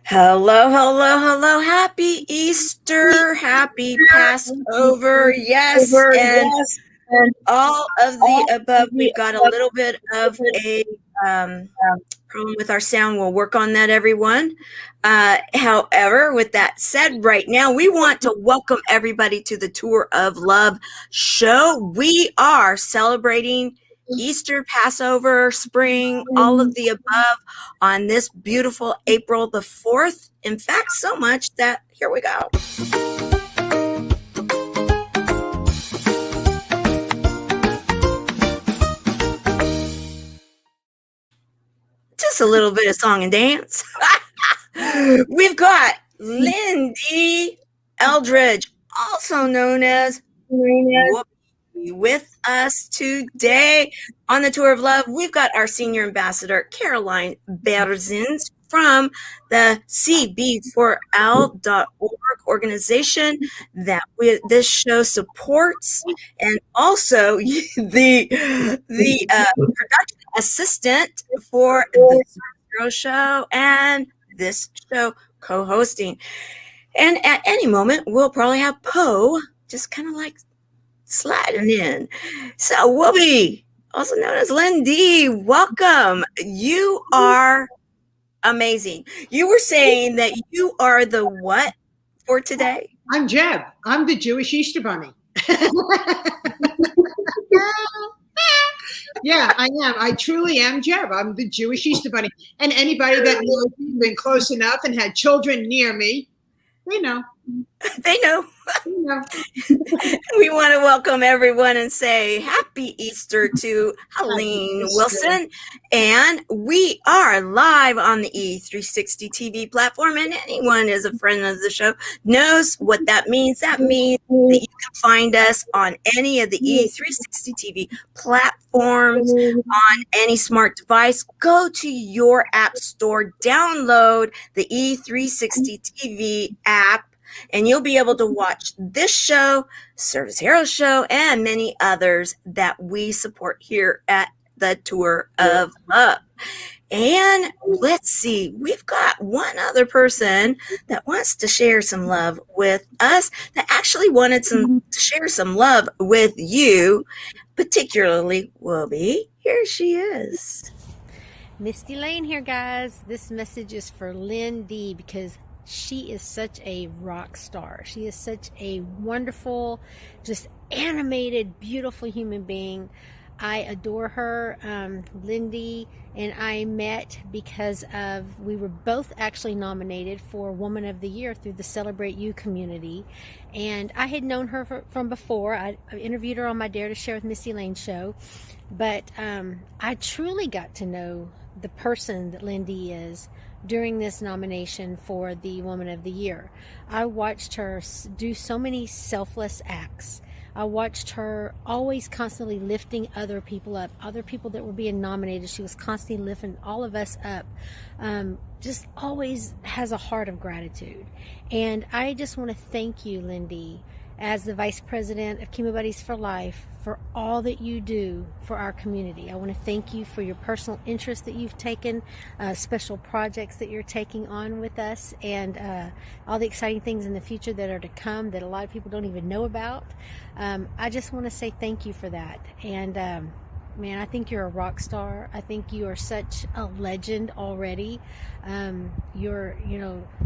Hello, hello, hello. Happy Easter. Happy Passover. Yes. And Yes, and all of the all above. of the We've got a above little bit of a um, um, problem with our sound. We'll work on that, everyone. However, with that said, right now, we want to welcome everybody to the Tour of Love show. We are celebrating Easter, Passover, spring, all of the above on this beautiful April the 4th. In fact, so much that here we go. Just a little bit of song and dance. We've got Lyn-Dee Eldridge, also known as Whoopi, with us today on the Tour of Love. We've got our senior ambassador, Caroline Berzins, from the CB4L.org organization that this show supports, and also the production assistant for the Zero Show and this show co-hosting. And at any moment, we'll probably have Poe just kind of like sliding in. So, Whoopi, also known as Lindy, welcome. You are amazing. You were saying that you are the what for today? I'm Jeb. I'm the Jewish Easter Bunny. Yeah, I am. I truly am Jeb. I'm the Jewish Easter Bunny. And anybody that knows me, been close enough and had children near me, they know. They know. They know. We want to welcome everyone and say happy Easter to Helene Wilson. And we are live on the E360 TV platform. And anyone is a friend of the show knows what that means. That means that you can find us on any of the E360 TV platforms on any smart device. Go to your app store, download the E360 TV app, and you'll be able to watch this show, Service Hero Show, and many others that we support here at the Tour of Love. And let's see, we've got one other person that wants to share some love with us, that actually wanted to share some love with you, particularly Whoopi. Here she is. Misty Lane here, guys. This message is for Lindy because she is such a rock star. She is such a wonderful, just animated, beautiful human being. I adore her. Lindy and I met because we were both actually nominated for Woman of the Year through the Celebrate You community. And I had known her from before. I interviewed her on my Dare to Share with Misty Lane show. But I truly got to know the person that Lindy is during this nomination for the Woman of the Year. I watched her do so many selfless acts. I watched her always constantly lifting other people up, other people that were being nominated. She was constantly lifting all of us up. Just always has a heart of gratitude. And I just want to thank you, Lindy, as the Vice President of Chemo Buddies for Life, for all that you do for our community. I want to thank you for your personal interest that you've taken, special projects that you're taking on with us, and all the exciting things in the future that are to come that a lot of people don't even know about. I just want to say thank you for that. And man, I think you're a rock star. I think you are such a legend already. Your,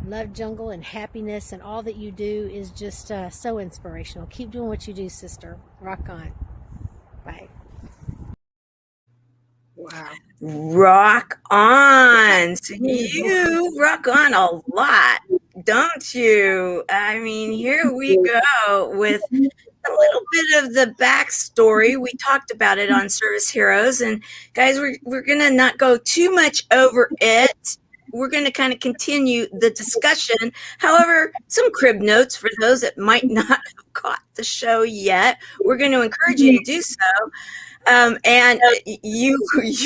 love jungle and happiness and all that you do is just so inspirational. Keep doing what you do, sister. Rock on. Bye. Wow. Rock on. So you rock on a lot, don't you? I mean, here we go with a little bit of the backstory. We talked about it on Service Heroes, and guys, we're gonna not go too much over it. We're gonna kind of continue the discussion. However, some crib notes for those that might not have caught the show yet. We're going to encourage you to do so. And you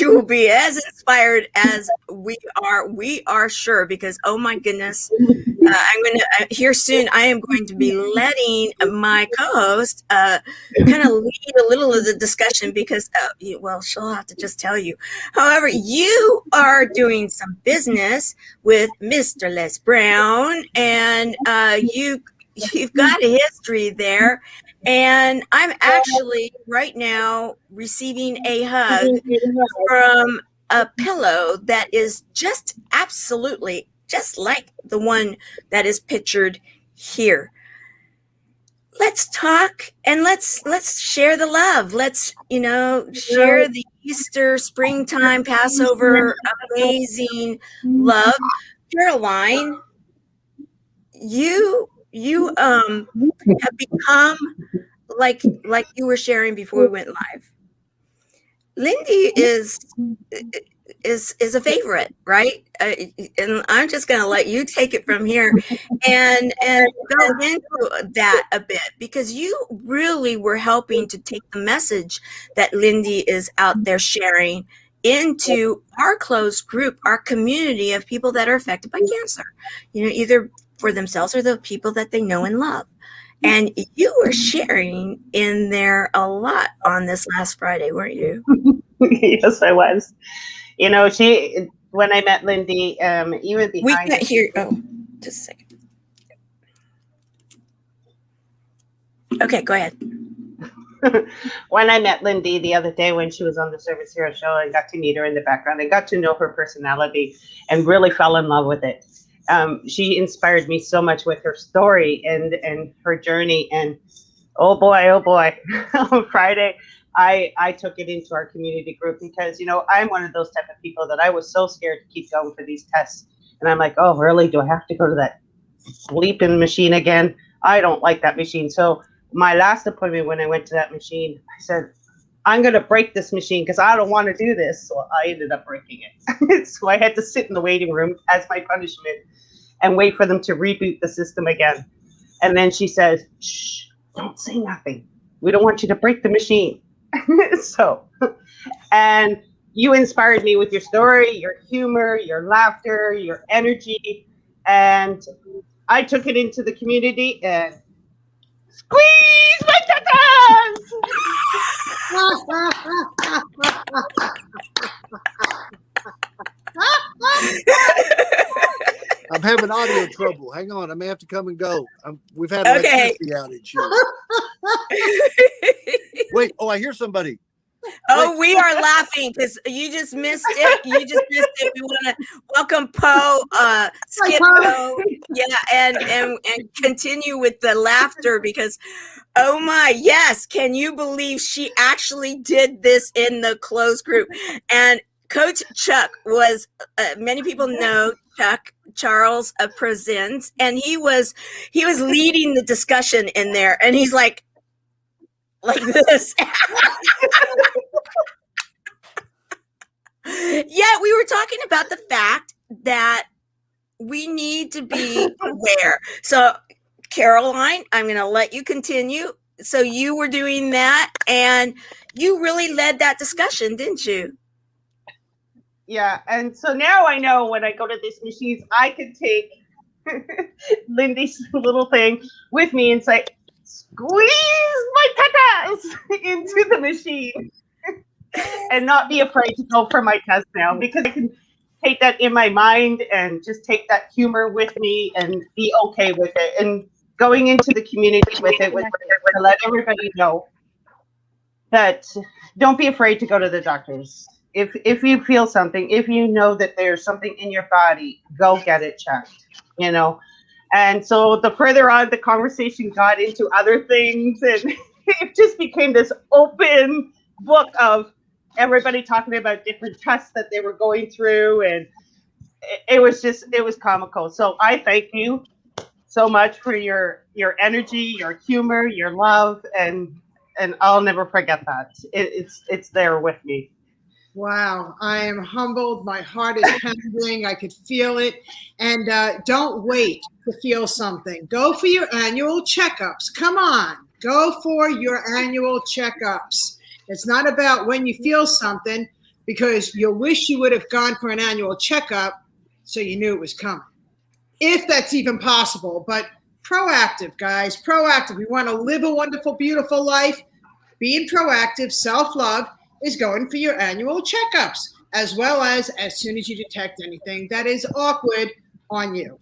will be as inspired as we are. We are sure, because oh my goodness, I'm going to here soon. I am going to be letting my co-host kind of lead a little of the discussion, because well, she'll have to just tell you. However, you are doing some business with Mr. Les Brown, and you've got a history there. And I'm actually right now receiving a hug from a pillow that is just absolutely just like the one that is pictured here. Let's talk, and let's share the love. Let's, share the Easter, springtime, Passover, amazing love. Caroline, you have become like you were sharing before we went live. Lindy is a favorite, right? And I'm just going to let you take it from here and go into that a bit, because you really were helping to take the message that Lindy is out there sharing into our closed group, our community of people that are affected by cancer, either for themselves or the people that they know and love. And you were sharing in there a lot on this last Friday, weren't you? Yes, I was. When I met Lindy, even behind. We can't hear. Oh, just a second. Okay, go ahead. When I met Lindy the other day when she was on the Service Hero show, I got to meet her in the background. I got to know her personality and really fell in love with it. She inspired me so much with her story and her journey. And oh boy, on Friday, I took it into our community group because, I'm one of those type of people that I was so scared to keep going for these tests. And I'm like, oh, really? Do I have to go to that bleeping machine again? I don't like that machine. So my last appointment, when I went to that machine, I said, I'm going to break this machine because I don't want to do this. So I ended up breaking it. So I had to sit in the waiting room as my punishment and wait for them to reboot the system again. And then she says, shh, don't say nothing. We don't want you to break the machine. And you inspired me with your story, your humor, your laughter, your energy. And I took it into the community and squeeze my tatas! I'm having audio trouble. Hang on, I may have to come and go. We've had an electricity outage here. Wait, I hear somebody. Oh, we are laughing because you just missed it. We want to welcome Poe, Skip Poe, and continue with the laughter because, oh my, yes, can you believe she actually did this in the closed group? And Coach Chuck was, many people know Chuck Charles of Berzins, and he was leading the discussion in there, and he's like this. Yeah, we were talking about the fact that we need to be aware. So, Caroline, I'm going to let you continue. So you were doing that, and you really led that discussion, didn't you? Yeah, and so now I know when I go to these machines, I can take Lindy's little thing with me and say, squeeze my tatas into the machine and not be afraid to go for my test now, because I can take that in my mind and just take that humor with me and be okay with it. And going into the community with it, to let everybody know that don't be afraid to go to the doctors. If you feel something, if you know that there's something in your body, go get it checked, And so the further on the conversation got into other things, and it just became this open book of everybody talking about different tests that they were going through. And it was comical. So I thank you so much for your energy, your humor, your love, and I'll never forget that. It's there with me. Wow, I am humbled. My heart is pounding. I could feel it. And don't wait to feel something. Go for your annual checkups. Come on, go for your annual checkups. It's not about when you feel something, because you'll wish you would have gone for an annual checkup so you knew it was coming. If that's even possible. But proactive, guys, proactive. We want to live a wonderful, beautiful life. Being proactive, self-love, is going for your annual checkups, as well as soon as you detect anything that is awkward on you.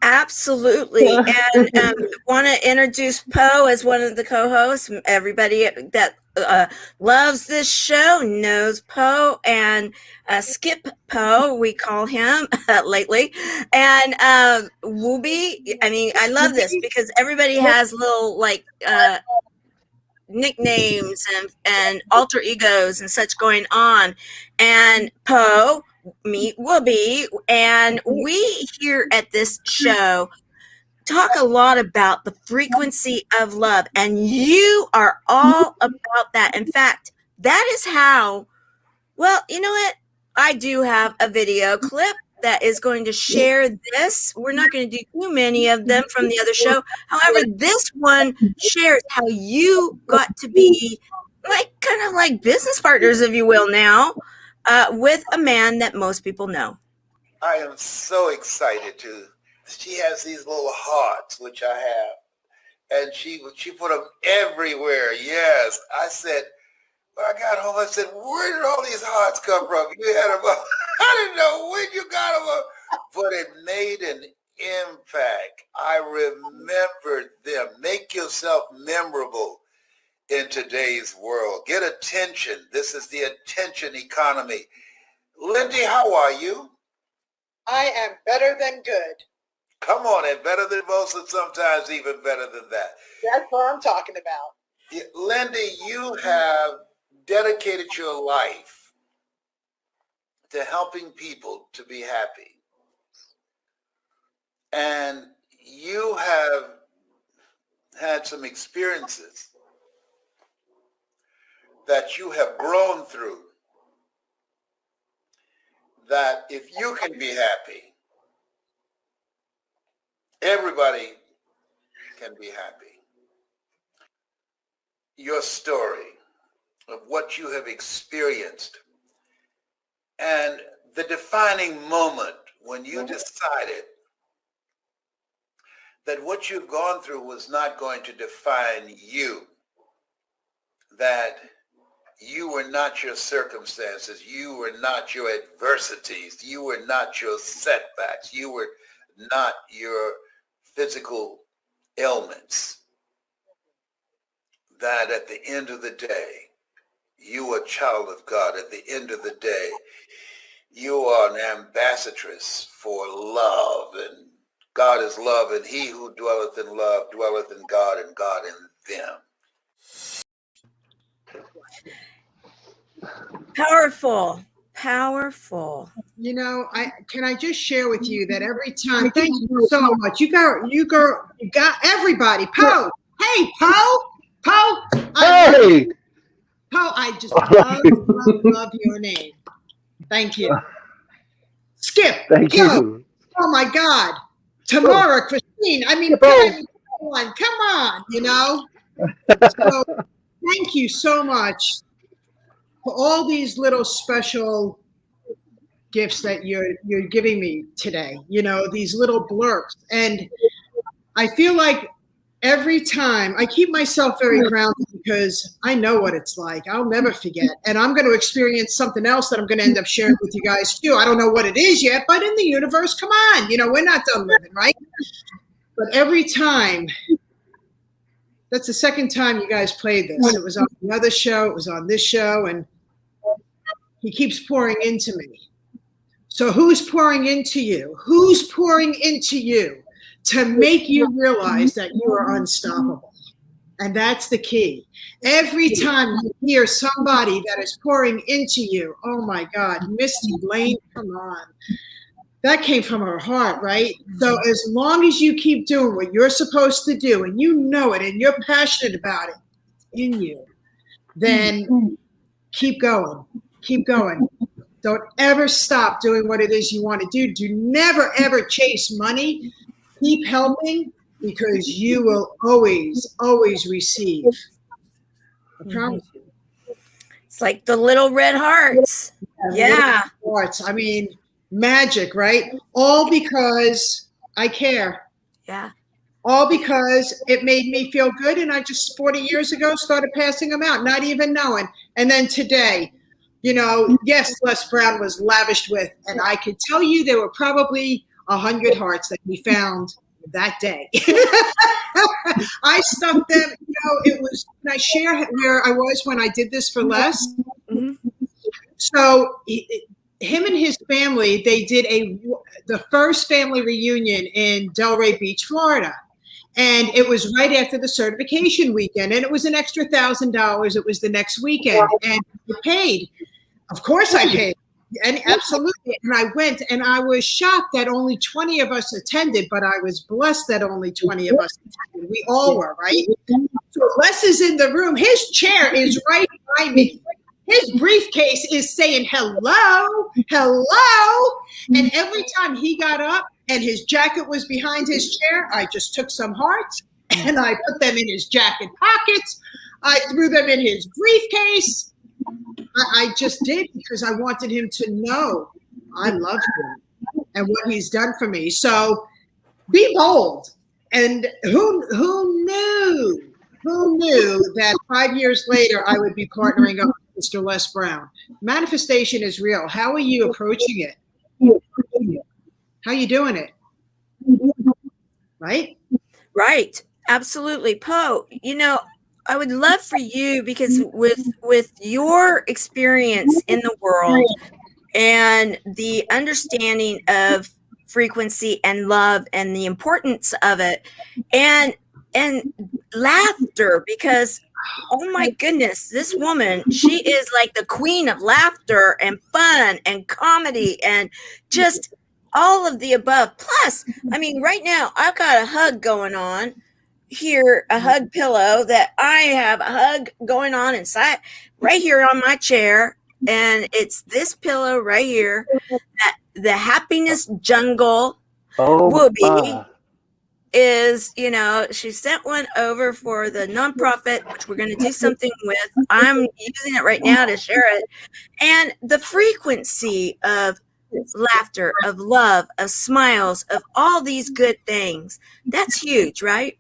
Absolutely. And want to introduce Poe as one of the co-hosts. Everybody that loves this show knows Poe, and Skip Poe, we call him lately. And Wooby, I mean, I love this because everybody has little like nicknames and alter egos and such going on. And Poe, meet Wooby, and we here at this show talk a lot about the frequency of love, and you are all about that. In fact, that is how, well, you know what? I do have a video clip that is going to share this. We're not going to do too many of them from the other show. However, this one shares how you got to be like kind of like business partners, if you will, now with a man that most people know. I am so excited to. She has these little hearts, which I have, and she put them everywhere. Yes, I said, when I got home, I said, where did all these hearts come from? You had them up. I didn't know when you got them up, but it made an impact. I remembered them. Make yourself memorable in today's world. Get attention. This is the attention economy. Lindy, how are you? I am better than good. Come on, and better than most, and sometimes even better than that. That's what I'm talking about. Lindy, you have dedicated your life to helping people to be happy. And you have had some experiences that you have grown through, that if you can be happy, everybody can be happy. Your story of what you have experienced and the defining moment when you decided that what you've gone through was not going to define you, that you were not your circumstances, you were not your adversities, you were not your setbacks, you were not your physical ailments, that at the end of the day, you are a child of God. At the end of the day, you are an ambassadress for love, and God is love, and he who dwelleth in love dwelleth in God, and God in them. Powerful. Powerful. You know, can I just share with you that every time, thank you so much. You got everybody. Poe. Hey, Poe. Poe. Hey. Poe, I just love your name. Thank you. Skip. Thank Killer. you. Oh my God. Tamara, Christine. I mean, come on, you know. So thank you so much for all these little special gifts that you're giving me today. You know, these little blurbs. And I feel like every time I keep myself very grounded, because I know what it's like. I'll never forget. And I'm going to experience something else that I'm going to end up sharing with you guys too. I don't know what it is yet, but in the universe, come on. You know, we're not done living, right? But every time, that's the second time you guys played this. It was on another show. It was on this show. And he keeps pouring into me. So who's pouring into you? Who's pouring into you to make you realize that you are unstoppable? And that's the key. Every time you hear somebody that is pouring into you, oh my God, Misty Lane, come on. That came from her heart, right? So as long as you keep doing what you're supposed to do, and you know it, and you're passionate about it in you, then keep going. Keep going. Don't ever stop doing what it is you want to do. Do never, ever chase money. Keep helping, because you will always, always receive. I promise you. It's like the little red hearts. Yeah. Hearts. I mean, magic, right? All because I care. Yeah. All because it made me feel good, and I just 40 years ago started passing them out, not even knowing. And then today, you know, yes, Les Brown was lavished with, and I could tell you there were probably 100 hearts that we found that day. I stuffed them, you know, it was, can I share where I was when I did this for Les? Mm-hmm. So him and his family, they did the first family reunion in Delray Beach, Florida. And it was right after the certification weekend. And it was an extra $1,000. It was the next weekend. And I paid. Of course I paid. And absolutely. And I went, and I was shocked that only 20 of us attended, but I was blessed that only 20 of us attended. We all were, right? So Les is in the room. His chair is right by me. His briefcase is saying, hello, hello. And every time he got up and his jacket was behind his chair, I just took some hearts and I put them in his jacket pockets. I threw them in his briefcase. I just did because I wanted him to know I love him and what he's done for me. So be bold. And who knew that 5 years later I would be partnering up with Mr. Les Brown? Manifestation is real. How are you approaching it? How are you doing it? Right? Right. Absolutely. Poe, you know, I would love for you, because with your experience in the world and the understanding of frequency and love and the importance of it, and laughter, because oh my goodness, this woman, she is like the queen of laughter and fun and comedy and just all of the above. Plus, I mean, right now I've got a hug going on here, a hug pillow that I have a hug going on inside right here on my chair. And it's this pillow right here, that the happiness jungle Whoopi is, you know, she sent one over for the nonprofit, which we're going to do something with. I'm using it right now to share it. And the frequency of laughter, of love, of smiles, of all these good things, that's huge, right?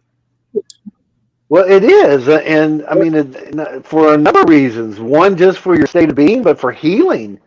Well, it is. And I mean, for a number of reasons. One, just for your state of being, but for healing.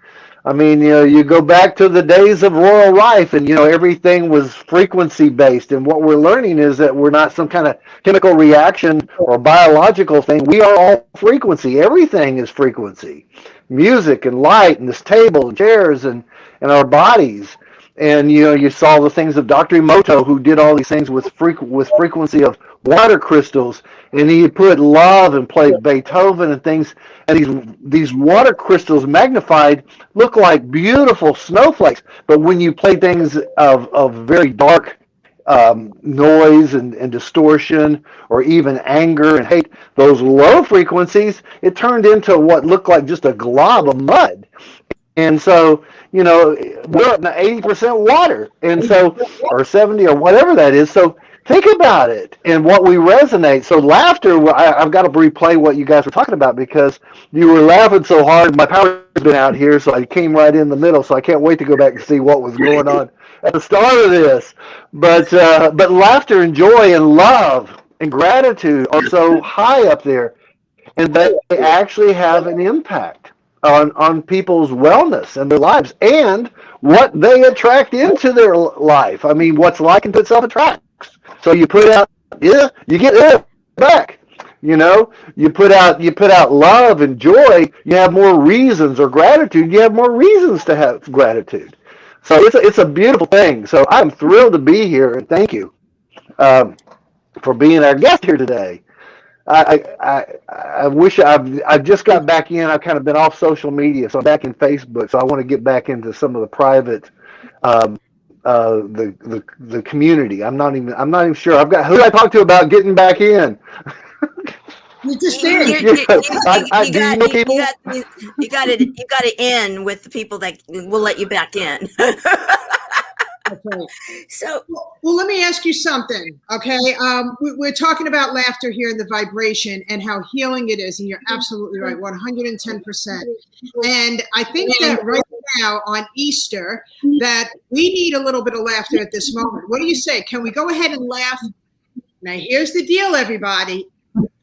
I mean, you know, you go back to the days of rural life and, you know, everything was frequency based. And what we're learning is that we're not some kind of chemical reaction or biological thing. We are all frequency. Everything is frequency. Music and light and this table and chairs and our bodies. And, you know, you saw the things of Dr. Emoto, who did all these things with frequency of water crystals, and he put love and played Beethoven and things, and these water crystals magnified look like beautiful snowflakes. But when you play things of very dark noise and distortion, or even anger and hate, those low frequencies, it turned into what looked like just a glob of mud. And so, you know, we're at 80% water, and so, or 70 or whatever that is. So think about it and what we resonate. So laughter, I've got to replay what you guys were talking about, because you were laughing so hard. My power's been out here, so I came right in the middle. So I can't wait to go back and see what was going on at the start of this. But laughter and joy and love and gratitude are so high up there, and they actually have an impact on people's wellness and their lives and what they attract into their life. I mean, what's like into itself attracts. So you put out, you get back. You know, you put out love and joy, you have more reasons, or gratitude, you have more reasons to have gratitude. So it's a beautiful thing. So I'm thrilled to be here, and thank you for being our guest here today. I wish I've just got back in. I've kind of been off social media, so I'm back in Facebook. So I want to get back into some of the private, the community. I'm not even sure. I've got who I talk to about getting back in. You just did. You got to end with the people that will let you back in. That's So, well, let me ask you something, okay? We're talking about laughter here and the vibration and how healing it is, and you're absolutely right, 110%. And I think that right now on Easter, that we need a little bit of laughter at this moment. What do you say? Can we go ahead and laugh? Now, here's the deal, everybody.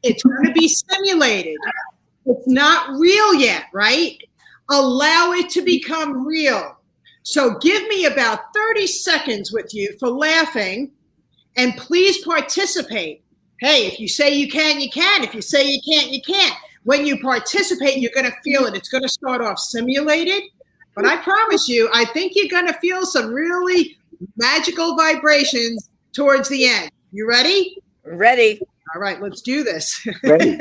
It's going to be simulated. It's not real yet, right? Allow it to become real. So give me about 30 seconds with you for laughing, and please participate. Hey, if you say you can, you can. If you say you can't, you can't. When you participate, you're going to feel it. It's going to start off simulated, but I promise you, I think you're going to feel some really magical vibrations towards the end. You ready? Ready. All right, let's do this. Ready.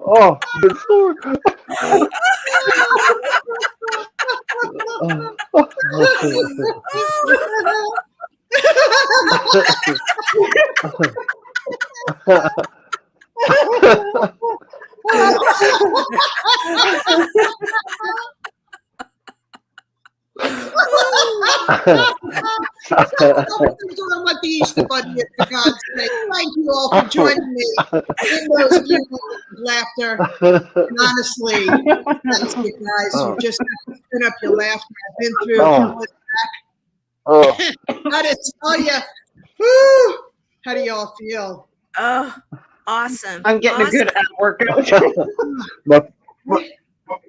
Oh, good Lord. What the Easter Bunny is, for God's sake. Thank you all for joining me in those few moments of laughter. And honestly, that's it, guys. You just have to spin up your laughter. I've been through countless back. How to tell you, woo, how do y'all feel? Oh, awesome. I'm getting a good workout.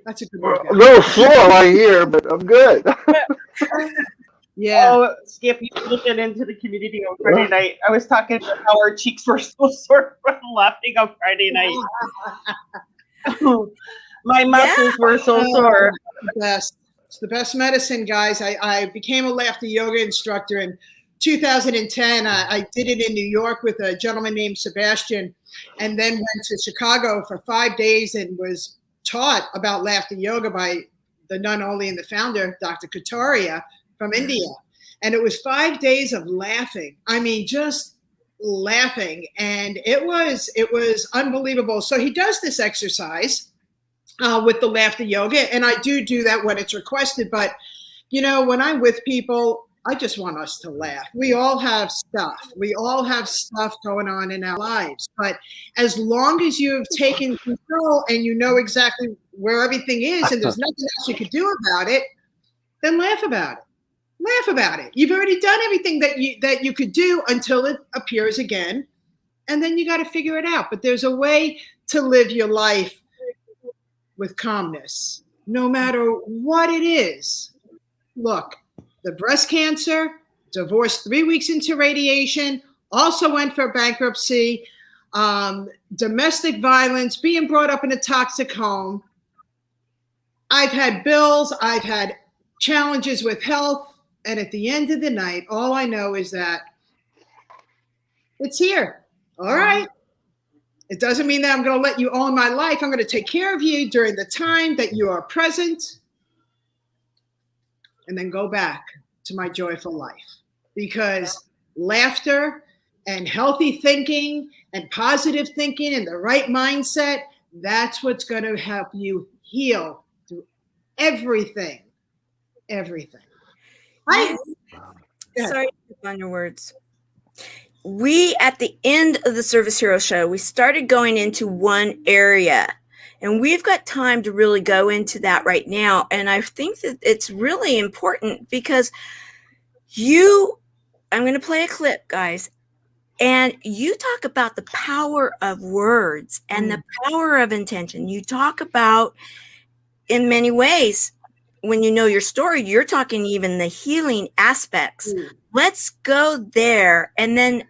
That's a good workout. A little slow right here, but I'm good. Yeah. Oh, Skip, you should get into the community on Friday night. I was talking about how our cheeks were so sore from laughing on Friday night. My muscles were so sore. It's the best medicine, guys. I became a laughter yoga instructor in 2010. I did it in New York with a gentleman named Sebastian, and then went to Chicago for 5 days and was taught about laughter yoga by the nun only and the founder, Dr. Kataria, from India. And it was 5 days of laughing. I mean, just laughing. And it was unbelievable. So he does this exercise with the laughter yoga. And I do that when it's requested. But, you know, when I'm with people, I just want us to laugh. We all have stuff. We all have stuff going on in our lives. But as long as you have taken control and you know exactly where everything is and there's nothing else you could do about it, then laugh about it. Laugh about it. You've already done everything that you could do until it appears again, and then you got to figure it out. But there's a way to live your life with calmness, no matter what it is. Look, the breast cancer, divorced 3 weeks into radiation, also went for bankruptcy, domestic violence, being brought up in a toxic home. I've had bills, I've had challenges with health. And at the end of the night, all I know is that it's here. All right. It doesn't mean that I'm going to let you own my life. I'm going to take care of you during the time that you are present, and then go back to my joyful life. Because laughter and healthy thinking and positive thinking and the right mindset, that's what's going to help you heal through everything. Everything. Sorry to put on your words. We, at the end of the Service Hero Show, we started going into one area, and we've got time to really go into that right now. And I think that it's really important because I'm going to play a clip, guys, and you talk about the power of words and the power of intention. You talk about, in many ways, when you know your story, you're talking even the healing aspects. Let's go there and then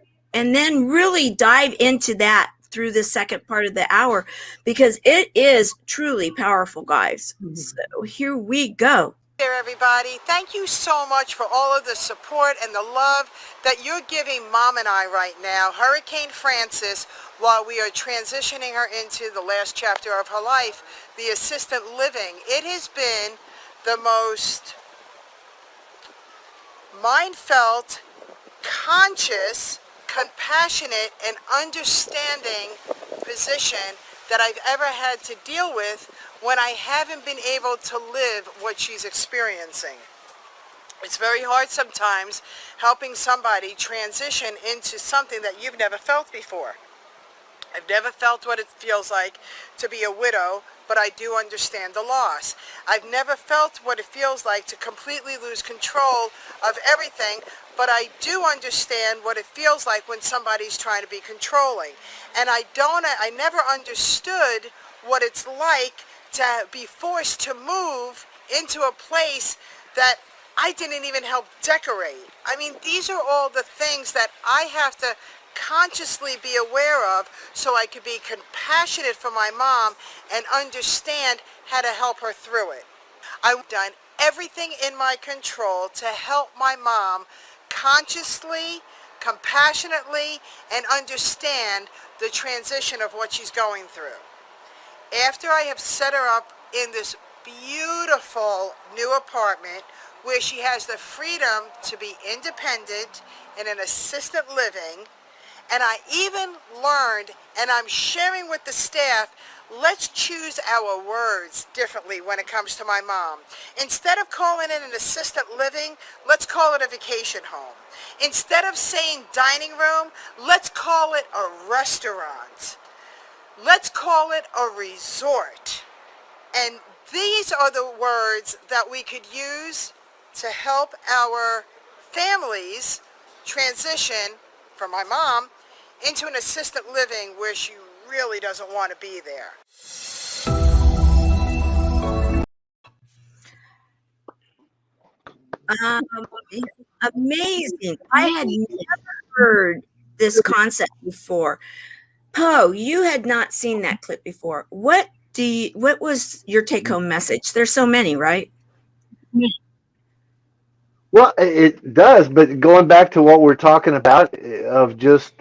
really dive into that through the second part of the hour, because it is truly powerful, guys. So here we go. There, everybody. Thank you so much for all of the support and the love that you're giving Mom and I right now. Hurricane Frances, while we are transitioning her into the last chapter of her life, the assisted living. It has been the most mind-felt, conscious, compassionate, and understanding position that I've ever had to deal with when I haven't been able to live what she's experiencing. It's very hard sometimes helping somebody transition into something that you've never felt before. I've never felt what it feels like to be a widow, but I do understand the loss. I've never felt what it feels like to completely lose control of everything, but I do understand what it feels like when somebody's trying to be controlling. And I never understood what it's like to be forced to move into a place that I didn't even help decorate. I mean, these are all the things that I have to consciously be aware of so I could be compassionate for my mom and understand how to help her through it. I've done everything in my control to help my mom consciously, compassionately, and understand the transition of what she's going through. After I have set her up in this beautiful new apartment where she has the freedom to be independent in an assisted living, and I even learned, and I'm sharing with the staff, let's choose our words differently when it comes to my mom. Instead of calling it an assisted living, let's call it a vacation home. Instead of saying dining room, let's call it a restaurant. Let's call it a resort. And these are the words that we could use to help our families transition from my mom into an assisted living where she really doesn't want to be there. Amazing. I had never heard this concept before. Poe, you had not seen that clip before. What was your take-home message? There's so many, right? Well, it does, but going back to what we're talking about of just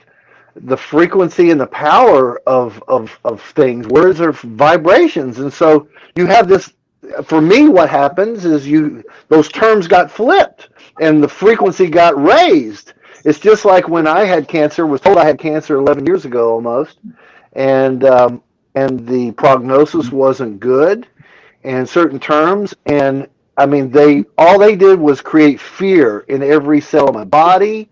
the frequency and the power of things, words are vibrations. And so you have this, for me, what happens is those terms got flipped and the frequency got raised. It's just like when I had cancer, was told I had cancer 11 years ago almost, and the prognosis wasn't good and certain terms. And I mean, all they did was create fear in every cell of my body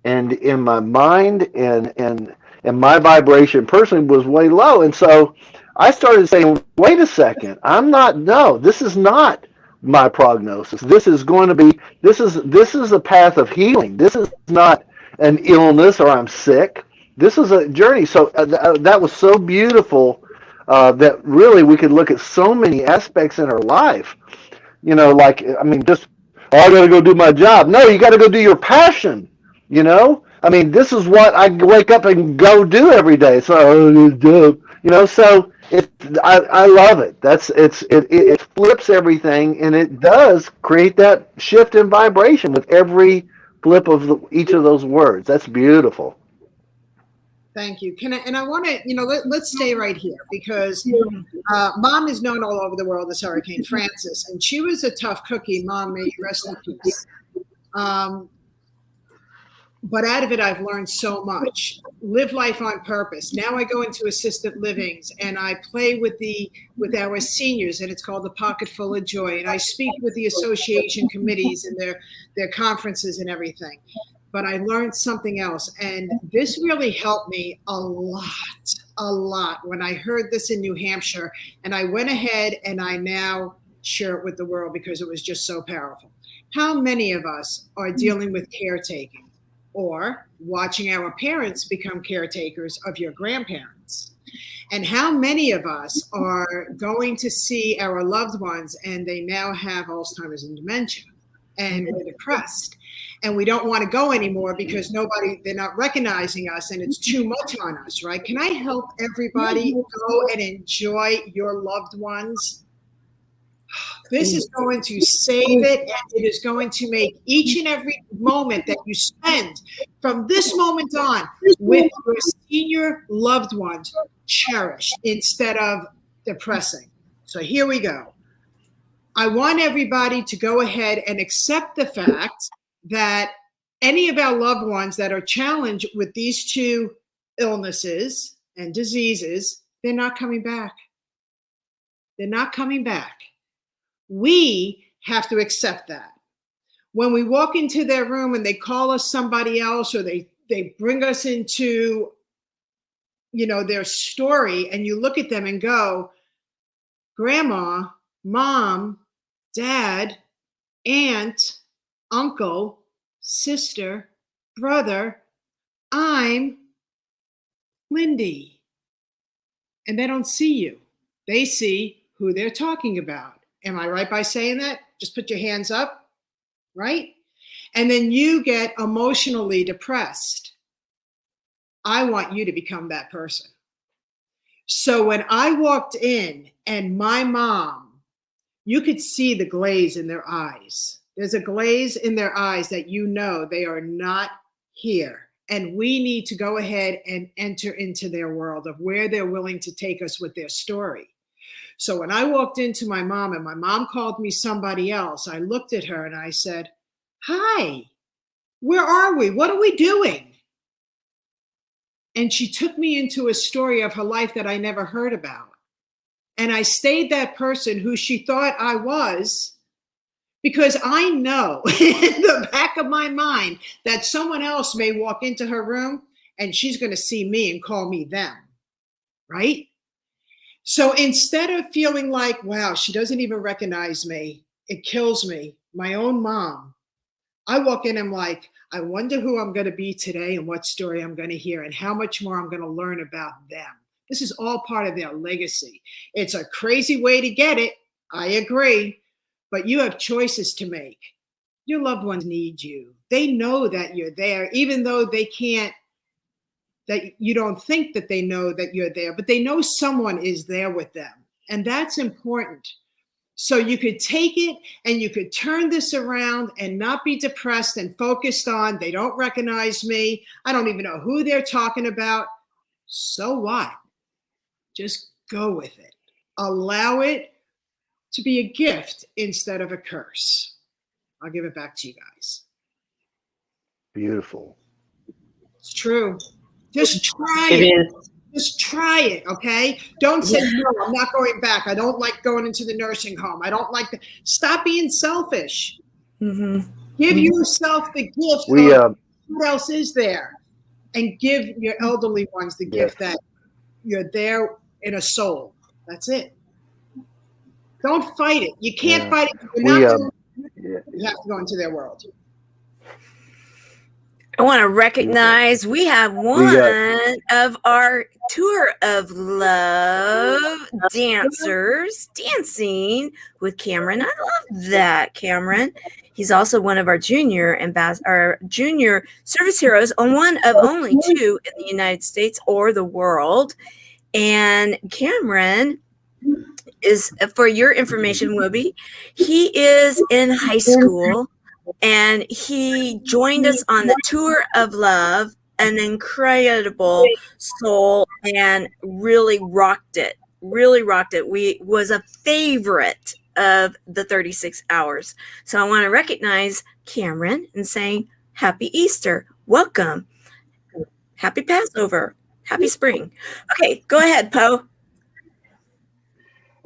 and in my mind, and my vibration personally was way low. And so I started saying, wait a second, this is not my prognosis. This is a path of healing. This is not an illness or I'm sick. This is a journey. So that was so beautiful that really we could look at so many aspects in our life. Like, I mean, just, I got to go do my job. No, you got to go do your passion. I mean, this is what I wake up and go do every day. So, so I love it. It flips everything, and it does create that shift in vibration with every flip of each of those words. That's beautiful. Thank you. I want to, let's stay right here because Mom is known all over the world as Hurricane Frances, and she was a tough cookie. Mom, may you rest in peace. But out of it, I've learned so much. Live life on purpose. Now I go into assisted livings and I play with our seniors, and it's called the Pocket Full of Joy. And I speak with the association committees and their conferences and everything. But I learned something else, and this really helped me a lot when I heard this in New Hampshire, and I went ahead and I now share it with the world because it was just so powerful. How many of us are dealing with caretaking or watching our parents become caretakers of your grandparents? And how many of us are going to see our loved ones and they now have Alzheimer's and dementia and we're depressed and we don't want to go anymore because they're not recognizing us and it's too much on us, right? Can I help everybody go and enjoy your loved ones? This is going to save it, and it is going to make each and every moment that you spend from this moment on with your senior loved ones cherished instead of depressing. So here we go. I want everybody to go ahead and accept the fact that any of our loved ones that are challenged with these two illnesses and diseases, they're not coming back. They're not coming back. We have to accept that. When we walk into their room and they call us somebody else or they bring us into, their story, and you look at them and go, Grandma, Mom, Dad, Aunt, Uncle, Sister, Brother, I'm Lindy. And they don't see you. They see who they're talking about. Am I right by saying that? Just put your hands up, right? And then you get emotionally depressed. I want you to become that person. So when I walked in and my mom, you could see the glaze in their eyes. There's a glaze in their eyes that they are not here. And we need to go ahead and enter into their world of where they're willing to take us with their story. So when I walked into my mom and my mom called me somebody else, I looked at her and I said, hi, where are we? What are we doing? And she took me into a story of her life that I never heard about. And I stayed that person who she thought I was, because I know in the back of my mind that someone else may walk into her room and she's going to see me and call me them, right? So instead of feeling like, wow, she doesn't even recognize me, it kills me, my own mom, I walk in and I'm like, I wonder who I'm going to be today and what story I'm going to hear and how much more I'm going to learn about them. This is all part of their legacy. It's a crazy way to get it. I agree. But you have choices to make. Your loved ones need you. They know that you're there, even though they can't, that you don't think that they know that you're there, but they know someone is there with them. And that's important. So you could take it and you could turn this around and not be depressed and focused on, they don't recognize me. I don't even know who they're talking about. So what? Just go with it. Allow it to be a gift instead of a curse. I'll give it back to you guys. Beautiful. It's true. Just try it. Just try it, okay? Don't say, no, I'm not going back. I don't like going into the nursing home. I don't like that. Stop being selfish. Mm-hmm. Give yourself the gift of what else is there. And give your elderly ones the gift that you're there in a soul. That's it. Don't fight it. You can't fight it. You have to go into their world. I want to recognize we have one of our Tour of Love dancers dancing with Cameron. I love that, Cameron. He's also one of our junior service heroes, on one of only two in the United States or the world. And Cameron is, for your information, Whoopi, he is in high school. And he joined us on the Tour of Love, an incredible soul, and really rocked it. Really rocked it. We was a favorite of the 36 hours. So I want to recognize Cameron and saying Happy Easter. Welcome. Happy Passover. Happy spring. Okay, go ahead, Poe.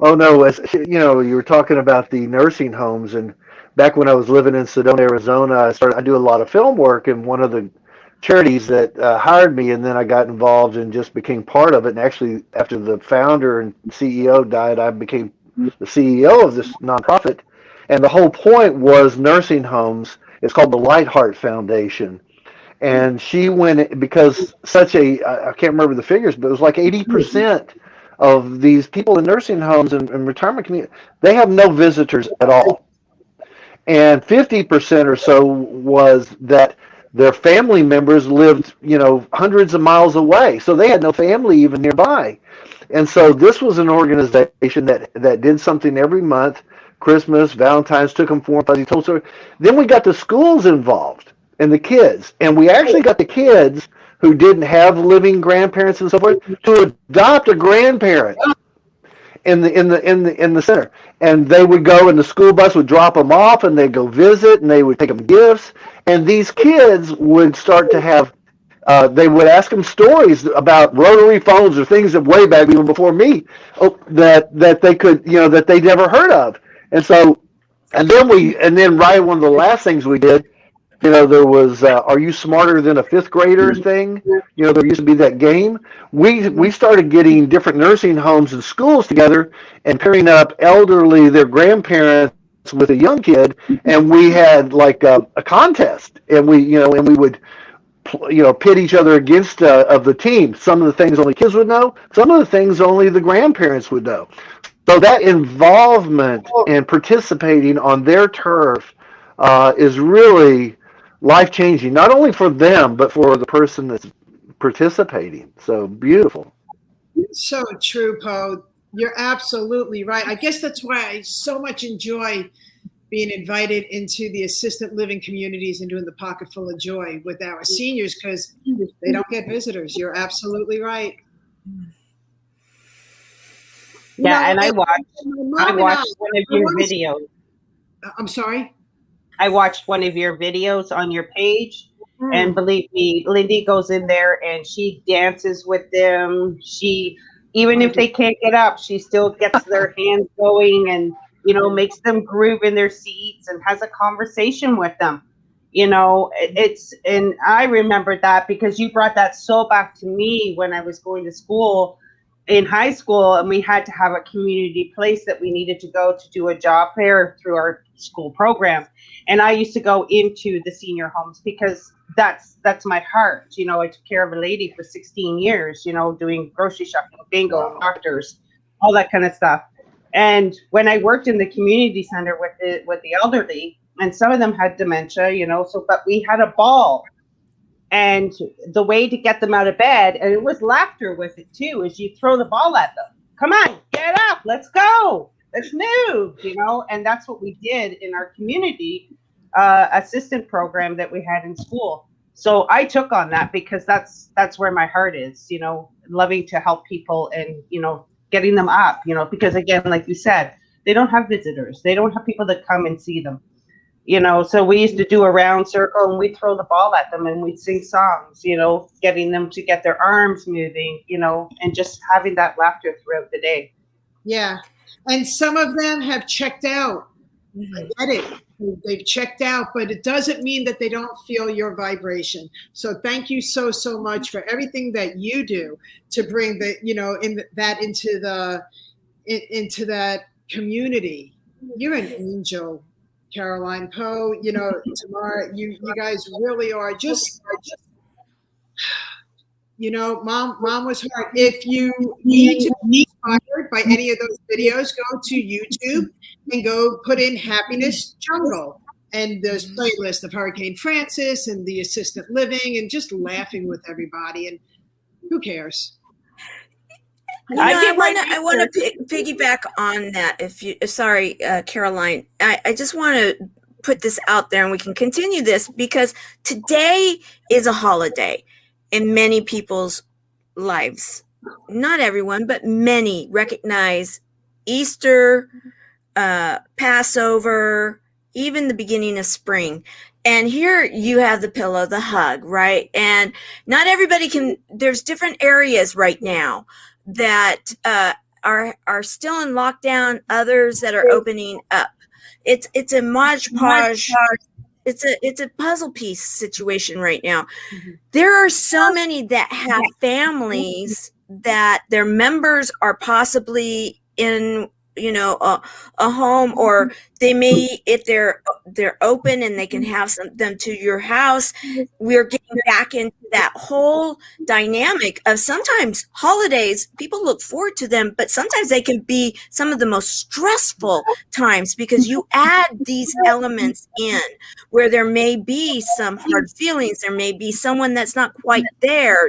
Oh no, you were talking about the nursing homes, and back when I was living in Sedona, Arizona, I do a lot of film work, and one of the charities that hired me, and then I got involved and just became part of it. And actually, after the founder and CEO died, I became the CEO of this nonprofit. And the whole point was nursing homes. It's called the Lightheart Foundation. And she went, because I can't remember the figures, but it was like 80% of these people in nursing homes and retirement communities, they have no visitors at all. And 50% or so was that their family members lived, hundreds of miles away. So they had no family even nearby. And so this was an organization that did something every month. Christmas, Valentine's, took them for fuzzy told story. Then we got the schools involved and the kids. And we actually got the kids who didn't have living grandparents and so forth to adopt a grandparent in the center, and they would go, and the school bus would drop them off, and they'd go visit, and they would take them gifts, and these kids would start to have. They would ask them stories about rotary phones or things that way back even before me, that they could, that they'd never heard of, and so, and then right, one of the last things we did, there was "Are you smarter than a fifth grader?" thing. There used to be that game. We started getting different nursing homes and schools together and pairing up their grandparents with a young kid, and we had like a contest, and we would pit each other against of the team. Some of the things only kids would know. Some of the things only the grandparents would know. So that involvement and participating on their turf is really life changing, not only for them, but for the person that's participating. So beautiful. So true, Poe. You're absolutely right. I guess that's why I so much enjoy being invited into the assisted living communities and doing the Pocket Full of Joy with our seniors, because they don't get visitors. You're absolutely right. And I watched one of your videos. I'm sorry? I watched one of your videos on your page, and believe me, Lindy goes in there and she dances with them. She, even if they can't get up, she still gets their hands going and, makes them groove in their seats and has a conversation with them. And I remember that because you brought that so back to me when I was going to school in high school, and we had to have a community place that we needed to go to do a job fair through our school program. And I used to go into the senior homes because that's my heart. I took care of a lady for 16 years, doing grocery shopping, bingo, doctors, all that kind of stuff. And when I worked in the community center with the elderly, and some of them had dementia, but we had a ball. And the way to get them out of bed, and it was laughter with it too, is you throw the ball at them. Come on, get up, let's go, let's move, and that's what we did in our community assistant program that we had in school. So I took on that because that's where my heart is, loving to help people and, getting them up, because again, like you said, they don't have visitors. They don't have people that come and see them. So we used to do a round circle and we'd throw the ball at them and we'd sing songs, getting them to get their arms moving, and just having that laughter throughout the day. Yeah. And some of them have checked out. I get it. They've checked out, but it doesn't mean that they don't feel your vibration. So thank you so much for everything that you do to bring into that community. You're an angel, Caroline. Poe, Tamara, you guys really are just mom was hard. If you need to be inspired by any of those videos, go to YouTube and go put in Happiness Jungle. And there's playlist of Hurricane Francis and the assisted living and just laughing with everybody. And who cares? I want to piggyback on that. Sorry, Caroline, I just want to put this out there and we can continue this because today is a holiday in many people's lives. Not everyone, but many recognize Easter, Passover, even the beginning of spring. And here you have the pillow, the hug, right? And not everybody there's different areas right now that are still in lockdown, others that are opening up. It's a modge-podge. It's a puzzle piece situation right now. Mm-hmm. There are so many that have families that their members are possibly in, a home or they may, if they're open and they can have them to your house, we're getting back into that whole dynamic of sometimes holidays, people look forward to them, but sometimes they can be some of the most stressful times because you add these elements in where there may be some hard feelings, there may be someone that's not quite there,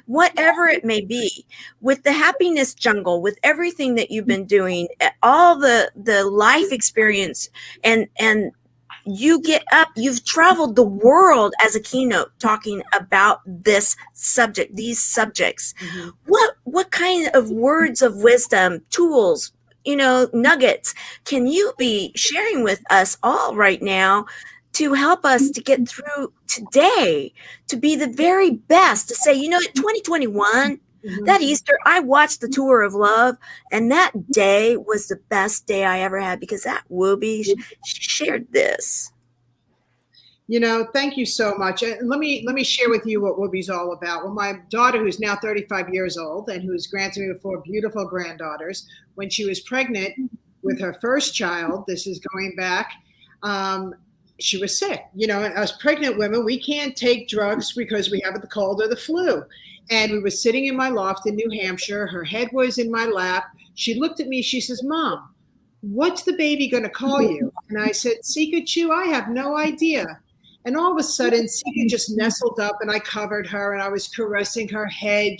whatever it may be. With the happiness jungle, with everything that you've been doing, all the life experience, and you get up, you've traveled the world as a keynote talking about this subject, these subjects. Mm-hmm. What kind of words of wisdom, tools, nuggets can you be sharing with us all right now to help us to get through today, to be the very best, to say, 2021, that Easter, I watched the Tour of Love, and that day was the best day I ever had because that Whoopi shared this. Thank you so much. And let me share with you what Whoopi's all about. Well, my daughter, who's now 35 years old and who's granted me 4 beautiful granddaughters, when she was pregnant with her first child, this is going back, she was sick. As pregnant women, we can't take drugs because we have the cold or the flu. And we were sitting in my loft in New Hampshire. Her head was in my lap. She looked at me. She says, "Mom, what's the baby going to call you?" And I said, "Sika-Chu, I have no idea." And all of a sudden, Sika just nestled up, and I covered her, and I was caressing her head,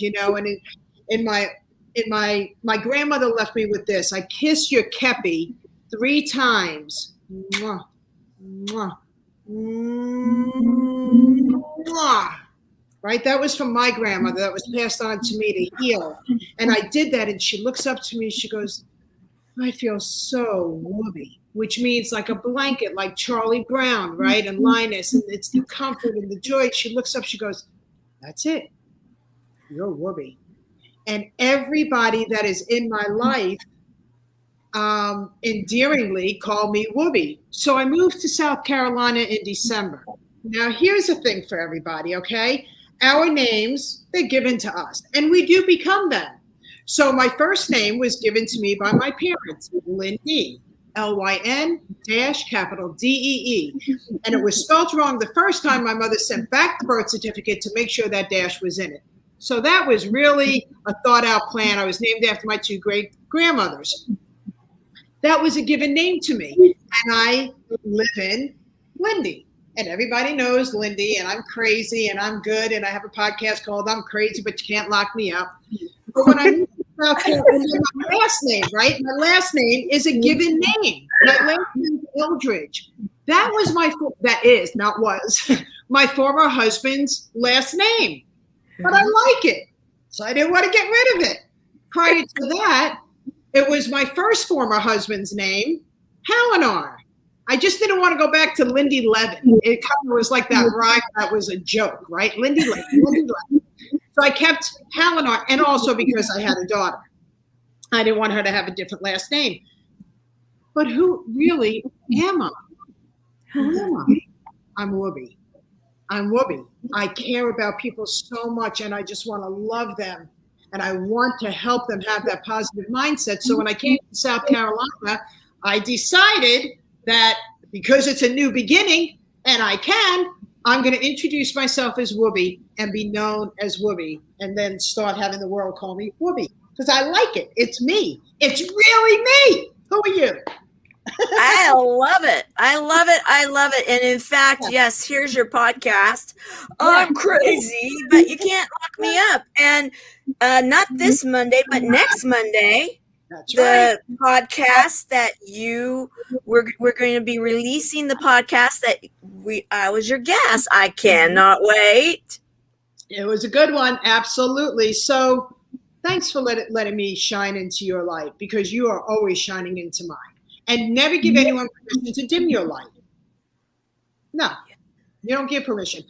And my grandmother left me with this: "I kiss your kepi 3 times." Mwah, mwah, mwah. Right? That was from my grandmother. That was passed on to me to heal. And I did that. And she looks up to me. She goes, "I feel so Whoopi," which means like a blanket, like Charlie Brown, right? And Linus. And it's the comfort and the joy. She looks up. She goes, "That's it. You're Whoopi." And everybody that is in my life endearingly call me Whoopi. So I moved to South Carolina in December. Now, here's the thing for everybody, okay? Our names, they're given to us, and we do become them. So my first name was given to me by my parents, Lyn-Dee, Lyn-Dee. And it was spelled wrong the first time. My mother sent back the birth certificate to make sure that dash was in it. So that was really a thought out plan. I was named after my 2 great grandmothers. That was a given name to me. And I live in Lindy. And everybody knows Lindy, and I'm crazy, and I'm good, and I have a podcast called I'm Crazy, But You Can't Lock Me Up. But when I moved to South Carolina, my last name, right? My last name is a given name. My last name is Eldridge. That was my former husband's last name. But I like it, so I didn't want to get rid of it. Prior to that, it was my first former husband's name, Halinar. I just didn't want to go back to Lindy Levin. It kind of was like that rhyme that was a joke, right? Lindy Levin. So I kept Halinar, and also because I had a daughter. I didn't want her to have a different last name. But who really am I? Who am I? I'm Whoopi. I'm Whoopi. I care about people so much, and I just want to love them. And I want to help them have that positive mindset. So when I came to South Carolina, I decided that because it's a new beginning and I'm going to introduce myself as Whoopi and be known as Whoopi, and then start having the world call me Whoopi because I like it. It's me. It's really me. Who are you? I love it. I love it. I love it. And in fact, yes, here's your podcast. I'm crazy, but you can't lock me up. And not this Monday, but next Monday. That's the podcast that we're going to be releasing the podcast that I was your guest. I cannot wait. It was a good one. Absolutely. So thanks for letting me shine into your light, because you are always shining into mine. And never give anyone permission to dim your light. No, you don't give permission.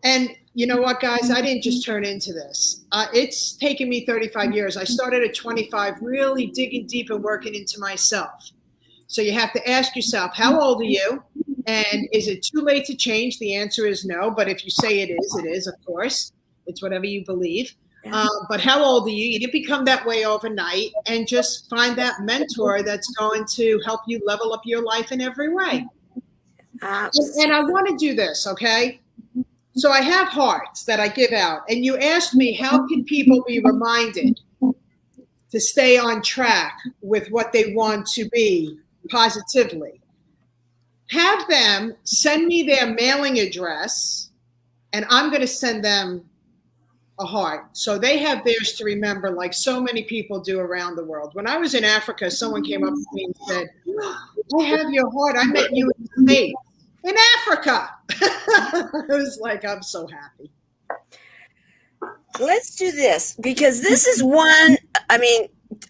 And you know what, guys? I didn't just turn into this. It's taken me 35 years. I started at 25, really digging deep and working into myself. So you have to ask yourself, how old are you? And is it too late to change? The answer is no. But if you say it is, of course. It's whatever you believe. But how old are you? You didn't become that way overnight, and just find that mentor that's going to help you level up your life in every way. And I want to do this, okay? So I have hearts that I give out, and you asked me, how can people be reminded to stay on track with what they want to be positively? Have them send me their mailing address, and I'm going to send them a heart. So they have theirs to remember, like so many people do around the world. When I was in Africa, someone came up to me and said, I have your heart. I met you in the States. In Africa. I was like, I'm so happy. Let's do this, because this is one, I mean,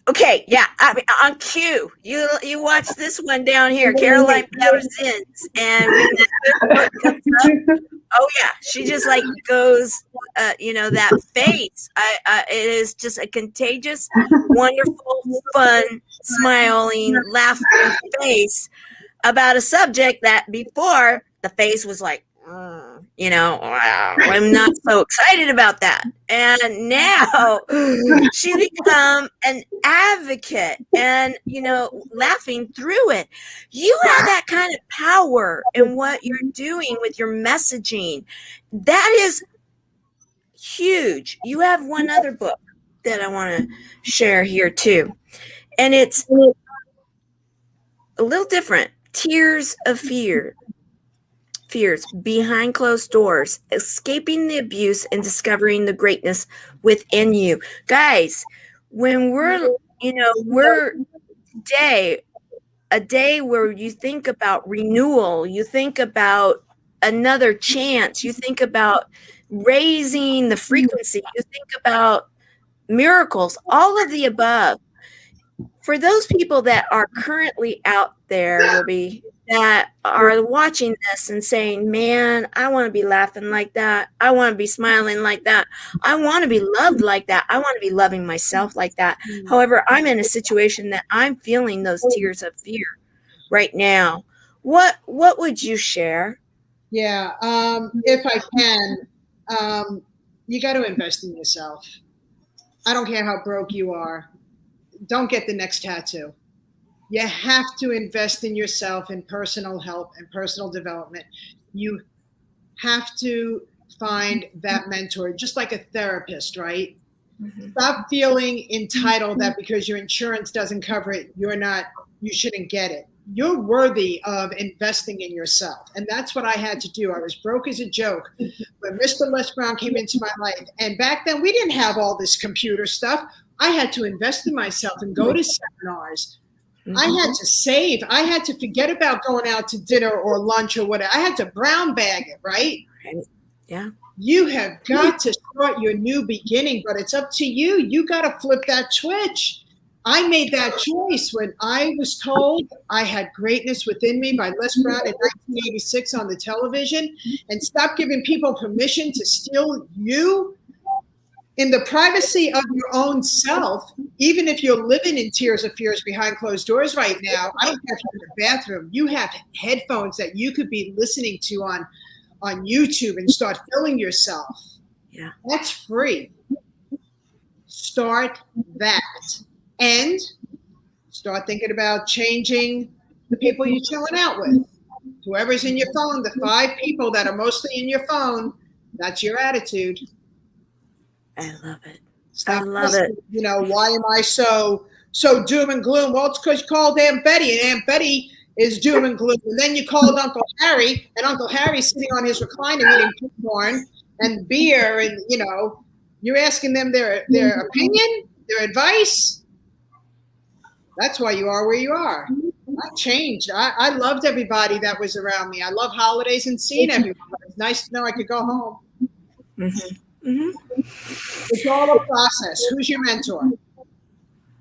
okay, yeah, I mean, on cue, you watch this one down here, Caroline Berzins, and when this book comes up, oh yeah, she just like goes, that face. It is just a contagious, wonderful, fun, smiling, laughing face about a subject that before the face was like, I'm not so excited about that. And now she become an advocate and, laughing through it. You have that kind of power in what you're doing with your messaging. That is huge. You have one other book that I want to share here too. And it's a little different. Tears of Fears, Behind Closed Doors, Escaping the Abuse and Discovering the Greatness Within You. Guys, when we're a day where you think about renewal, you think about another chance, you think about raising the frequency, you think about miracles, all of the above. For those people that are currently out there, Libby, that are watching this and saying, man, I want to be laughing like that. I want to be smiling like that. I want to be loved like that. I want to be loving myself like that. However, I'm in a situation that I'm feeling those tears of fear right now. What would you share? Yeah, if I can, you got to invest in yourself. I don't care how broke you are. Don't get the next tattoo. You have to invest in yourself, in personal health and personal development. You have to find that mentor, just like a therapist, right? Mm-hmm. Stop feeling entitled that because your insurance doesn't cover it, you shouldn't get it. You're worthy of investing in yourself. And that's what I had to do. I was broke as a joke when Mr. Les Brown came into my life. And back then we didn't have all this computer stuff. I had to invest in myself and go to seminars. Mm-hmm. I had to save. I had to forget about going out to dinner or lunch or whatever. I had to brown bag it, right? Yeah. You have got to start your new beginning, but it's up to you. You got to flip that switch. I made that choice when I was told I had greatness within me by Les Brown in 1986 on the television, and stop giving people permission to steal you. In the privacy of your own self, even if you're living in tears of fears behind closed doors right now, I don't care if you're in the bathroom, you have headphones that you could be listening to on YouTube and start filling yourself. Yeah. That's free. Start that. And start thinking about changing the people you're chilling out with. Whoever's in your phone, the 5 people that are mostly in your phone, that's your attitude. I love it. Stop I love it. Why am I so doom and gloom? Well, it's because you called Aunt Betty, and Aunt Betty is doom and gloom. And then you called Uncle Harry, and Uncle Harry's sitting on his recliner eating popcorn and beer, and you're asking them their opinion, their advice. That's why you are where you are. I changed. I loved everybody that was around me. I love holidays and seeing everyone. It's nice to know I could go home. Mm-hmm. Mm-hmm. It's all a process. Who's your mentor?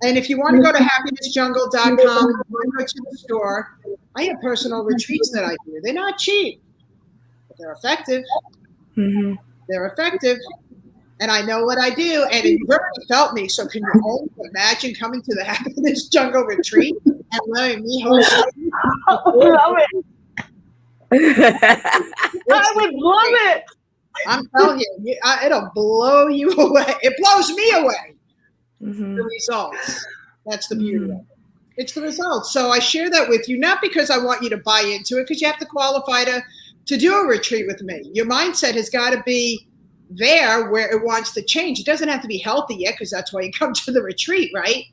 And if you want to go to happinessjungle.com and go to the store, I have personal retreats that I do. They're not cheap, but they're effective. Mm-hmm. They're effective. And I know what I do. And it really felt me. So can you only imagine coming to the Happiness Jungle retreat and letting me host it? I love it. I would love it. I'm telling you, it'll blow you away. It blows me away. The results. That's the beauty of it. It's the results. So I share that with you, not because I want you to buy into it, because you have to qualify to do a retreat with me. Your mindset has got to be there where it wants to change. It doesn't have to be healthy yet, because that's why you come to the retreat, right?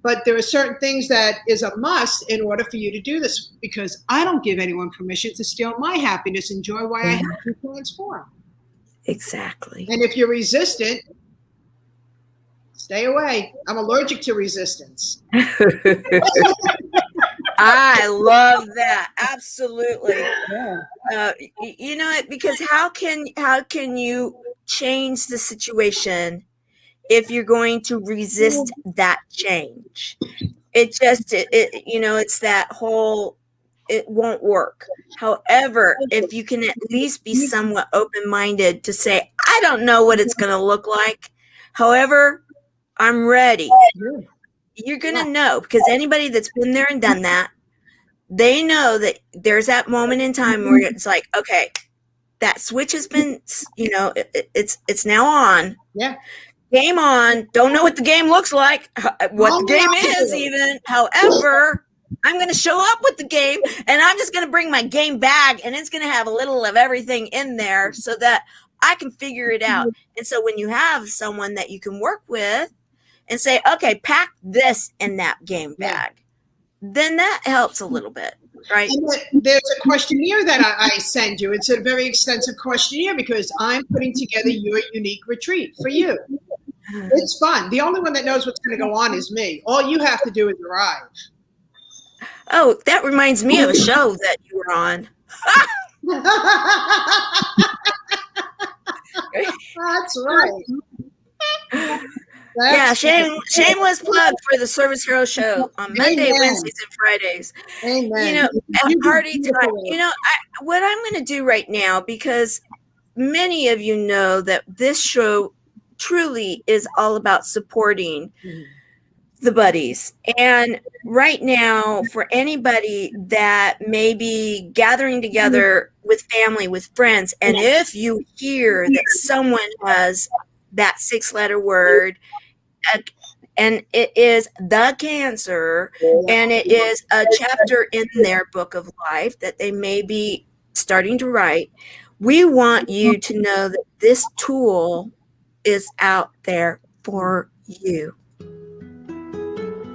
But there are certain things that is a must in order for you to do this, because I don't give anyone permission to steal my happiness and joy while I have to transform. Exactly. And if you're resistant, stay away. I'm allergic to resistance. I love that. Absolutely. Yeah. You know it, because how can you change the situation if you're going to resist that change? It it's that whole, it won't work. However, if you can at least be somewhat open-minded to say, I don't know what it's going to look like. However, I'm ready. You're going to know, because anybody that's been there and done that, they know that there's that moment in time where it's like, okay, that switch has been, it's now on. Yeah. Game on. Don't know what the game looks like, what the game is even. However, I'm going to show up with the game, and I'm just going to bring my game bag, and it's going to have a little of everything in there so that I can figure it out. And so when you have someone that you can work with and say, okay, pack this in that game bag, then that helps a little bit, right? And there's a questionnaire that I send you. It's a very extensive questionnaire, because I'm putting together your unique retreat for you. It's fun. The only one that knows what's going to go on is me. All you have to do is arrive. Oh, that reminds me of a show that you were on. That's right. Yeah, shameless plug for the Service Hero Show on Monday, Wednesdays, and Fridays. Amen. At party time. What I'm going to do right now, because many of you know that this show truly is all about supporting the buddies. And right now, for anybody that may be gathering together with family, with friends, and if you hear that someone has that 6-letter word, and it is the cancer, and it is a chapter in their book of life that they may be starting to write, we want you to know that this tool is out there for you.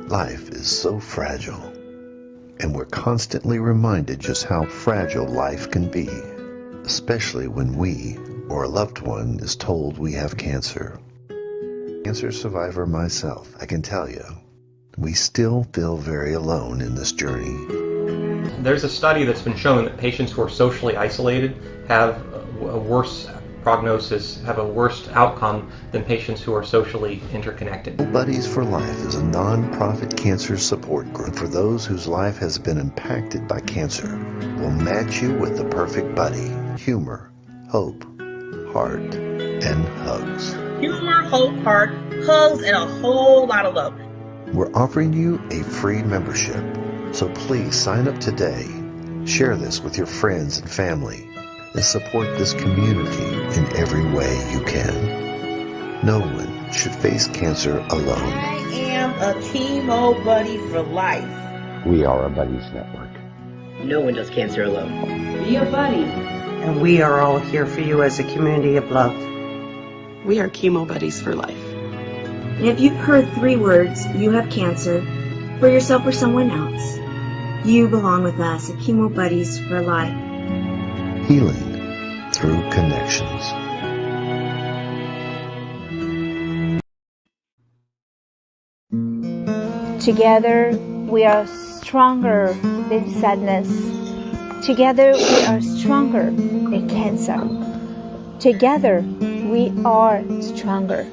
Life is so fragile, and we're constantly reminded just how fragile life can be, especially when we or a loved one is told we have cancer. Cancer survivor myself, I can tell you, we still feel very alone in this journey. There's a study that's been shown that patients who are socially isolated have a worse prognosis, have a worse outcome than patients who are socially interconnected. Buddies for Life is a non-profit cancer support group for those whose life has been impacted by cancer. We'll match you with the perfect buddy. Humor, hope, heart, and hugs. Humor, hope, heart, hugs, and a whole lot of love. We're offering you a free membership, so please sign up today. Share this with your friends and family, and support this community in every way you can. No one should face cancer alone. I am a chemo buddy for life. We are a buddies network. No one does cancer alone. Be a buddy. And we are all here for you as a community of love. We are chemo buddies for life. And if you've heard 3 words, you have cancer, for yourself or someone else, you belong with us at Chemo Buddies for Life. Healing through connections. Together we are stronger than sadness. Together we are stronger than cancer. Together we are stronger.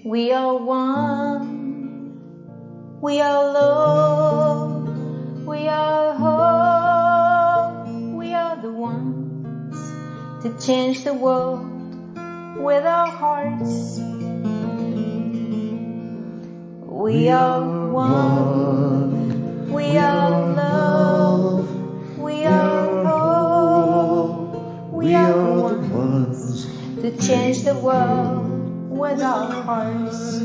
We are one, we are love, we are hope, we are the ones to change the world with our hearts. We are one, we are love, we are hope, we are the ones to change the world with our hearts.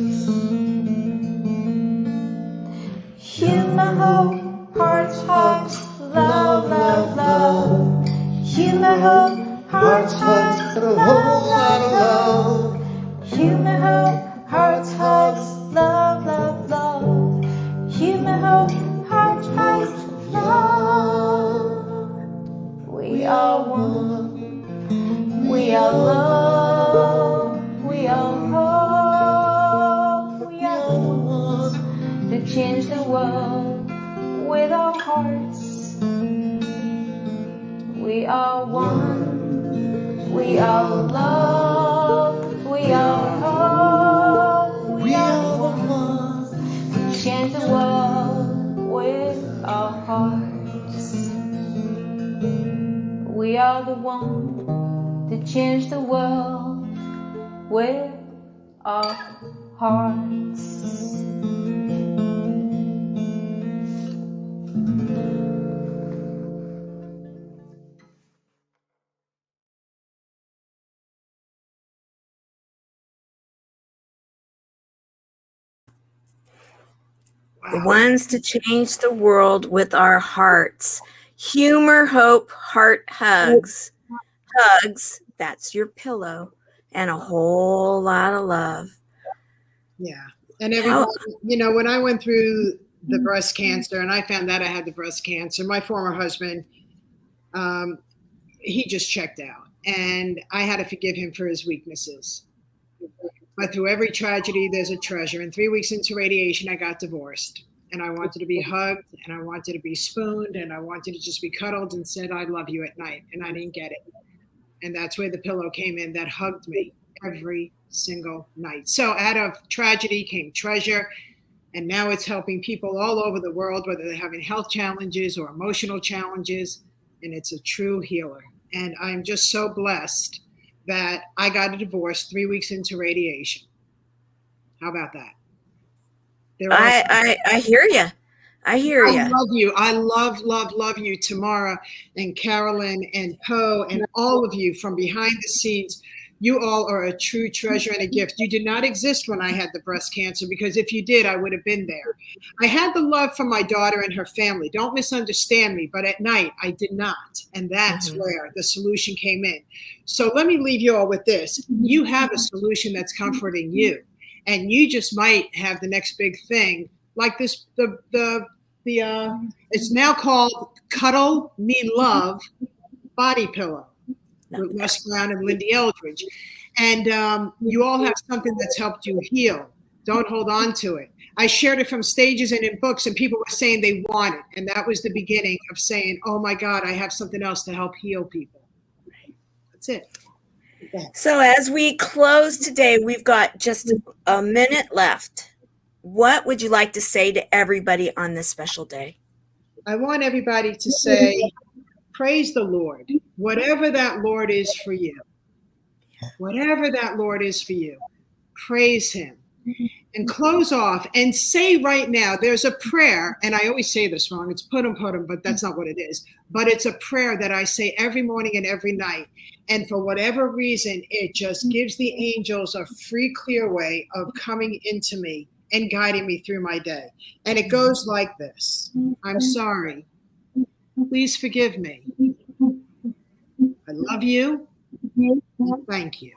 Human hope, hearts, hugs, love, love, love. Human hope, hearts, hugs, love, love, love. Human hope, hearts, hugs, love, love, love. Human hope, hearts, hugs, love. We are one. We are love. We are hope. We are the ones to change the world with our hearts. We are one. We are love. We are hope. We are the ones to change the world with our hearts. We are the ones to change the world with our hearts. The ones to change the world with our hearts. Humor, hope, heart hugs. Hugs, that's your pillow. And a whole lot of love. Yeah. And everybody, you know, when I went through the breast cancer and I found out I had the breast cancer, my former husband, he just checked out. And I had to forgive him for his weaknesses. But through every tragedy, there's a treasure. And 3 weeks into radiation, I got divorced. And I wanted to be hugged, and I wanted to be spooned, and I wanted to just be cuddled and said, I love you at night. And I didn't get it. And that's where the pillow came in that hugged me every single night. So out of tragedy came treasure. And now it's helping people all over the world, whether they're having health challenges or emotional challenges. And it's a true healer. And I'm just so blessed that I got a divorce 3 weeks into radiation. How about that? I hear you. I hear you. I love you. I love you, Tamara and Carolyn and Poe and all of you from behind the scenes. You all are a true treasure and a gift. You did not exist when I had the breast cancer, because if you did, I would have been there. I had the love from my daughter and her family. Don't misunderstand me, but at night I did not. And that's where the solution came in. So let me leave you all with this. You have a solution that's comforting you, and you just might have the next big thing. Like this, it's now called Cuddle Me Love Body Pillow with Les Brown and Lyn-Dee Eldridge. And you all have something that's helped you heal. Don't hold on to it. I shared it from stages and in books, and people were saying they want it. And that was the beginning of saying, oh my God, I have something else to help heal people. That's it. So as we close today, we've got just a minute left. What would you like to say to everybody on this special day? I want everybody to say, praise the Lord, whatever that Lord is for you. Whatever that Lord is for you, praise him. And close off and say right now, there's a prayer, and I always say this wrong, it's putum, but that's not what it is. But it's a prayer that I say every morning and every night. And for whatever reason, it just gives the angels a free, clear way of coming into me and guiding me through my day. And it goes like this. I'm sorry. Please forgive me. I love you. Thank you.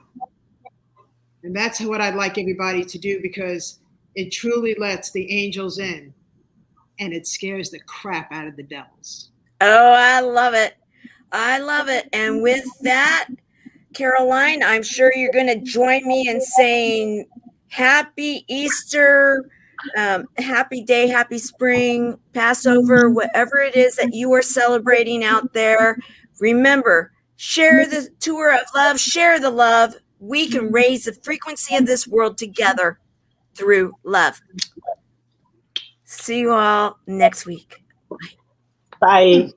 And that's what I'd like everybody to do, because it truly lets the angels in and it scares the crap out of the devils. Oh, I love it. I love it. And with that, Caroline, I'm sure you're going to join me in saying happy Easter, happy day, happy spring, Passover, whatever it is that you are celebrating out there. Remember, share the tour of love, share the love. We can raise the frequency of this world together through love. See you all next week. Bye.